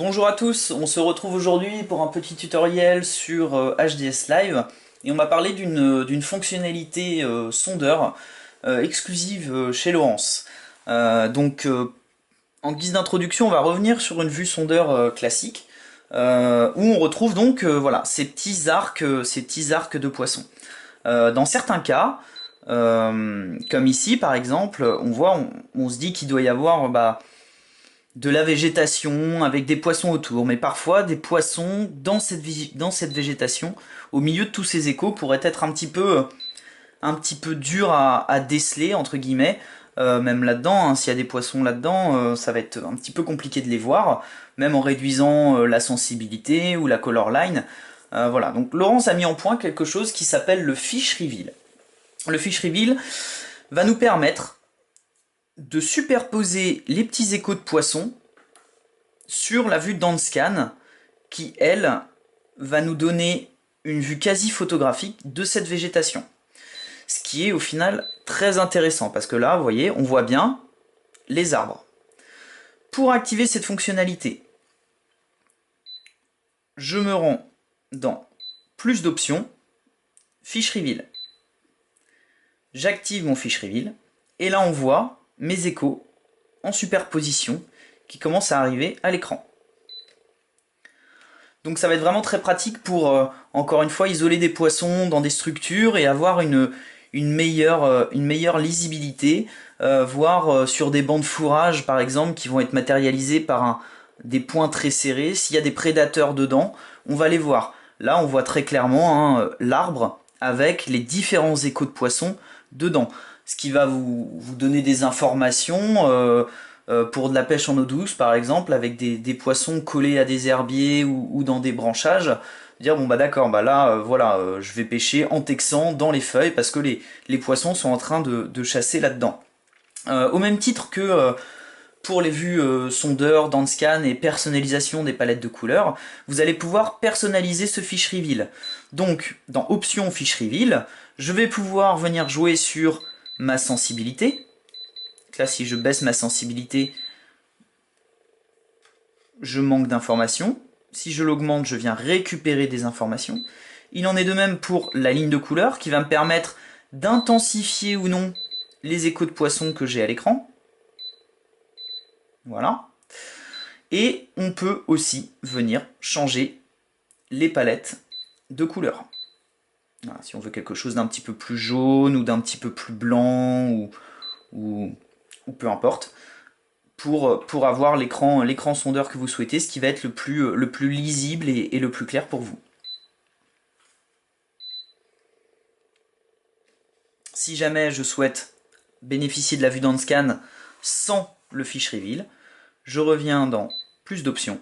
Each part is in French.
Bonjour à tous, on se retrouve aujourd'hui pour un petit tutoriel sur HDS Live et on va parler d'une fonctionnalité sondeur exclusive chez Lowrance. En guise d'introduction, on va revenir sur une vue sondeur classique où on retrouve donc voilà, ces petits arcs de poisson. Dans certains cas, comme ici par exemple, on se dit qu'il doit y avoir de la végétation avec des poissons autour, mais parfois des poissons dans cette végétation, au milieu de tous ces échos, pourraient être un petit peu durs à déceler, entre guillemets. Même là-dedans, hein, s'il y a des poissons là-dedans, ça va être un petit peu compliqué de les voir, même en réduisant la sensibilité ou la color line. Voilà, donc Laurence a mis en point quelque chose qui s'appelle le fish reveal. Le fish reveal va nous permettre de superposer les petits échos de poissons sur la vue d'Anscan qui, elle, va nous donner une vue quasi photographique de cette végétation. Ce qui est au final très intéressant parce que là, vous voyez, on voit bien les arbres. Pour activer cette fonctionnalité, je me rends dans plus d'options, Fish Reveal. J'active mon Fish Reveal et là on voit mes échos en superposition qui commencent à arriver à l'écran. Donc ça va être vraiment très pratique pour, encore une fois, isoler des poissons dans des structures et avoir une meilleure lisibilité, voire sur des bancs de fourrage par exemple qui vont être matérialisés par des points très serrés. S'il y a des prédateurs dedans, on va les voir. Là on voit très clairement hein, l'arbre avec les différents échos de poissons dedans. Ce qui va vous donner des informations pour de la pêche en eau douce par exemple, avec des poissons collés à des herbiers ou dans des branchages. Dire bon bah d'accord, bah là voilà, je vais pêcher en texan dans les feuilles parce que les poissons sont en train de chasser là-dedans. Au même titre que pour les vues sondeur, downscan et personnalisation des palettes de couleurs, vous allez pouvoir personnaliser ce fiche reveal. Donc, dans Options fiche reveal, je vais pouvoir venir jouer sur ma sensibilité. Là, si je baisse ma sensibilité, je manque d'informations. Si je l'augmente, je viens récupérer des informations. Il en est de même pour la ligne de couleur qui va me permettre d'intensifier ou non les échos de poisson que j'ai à l'écran. Voilà. Et on peut aussi venir changer les palettes de couleurs. Voilà, si on veut quelque chose d'un petit peu plus jaune ou d'un petit peu plus blanc ou peu importe, pour avoir l'écran sondeur que vous souhaitez, ce qui va être le plus lisible et le plus clair pour vous. Si jamais je souhaite bénéficier de la vue d'Anscan sans le fiche reveal, je reviens dans plus d'options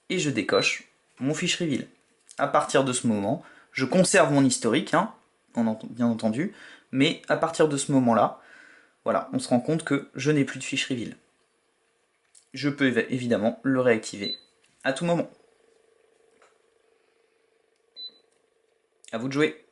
et je décoche mon fiche reveal. À partir de ce moment, je conserve mon historique, hein, bien entendu, mais à partir de ce moment-là, voilà, on se rend compte que je n'ai plus de fiche reveal. Je peux évidemment le réactiver à tout moment. À vous de jouer.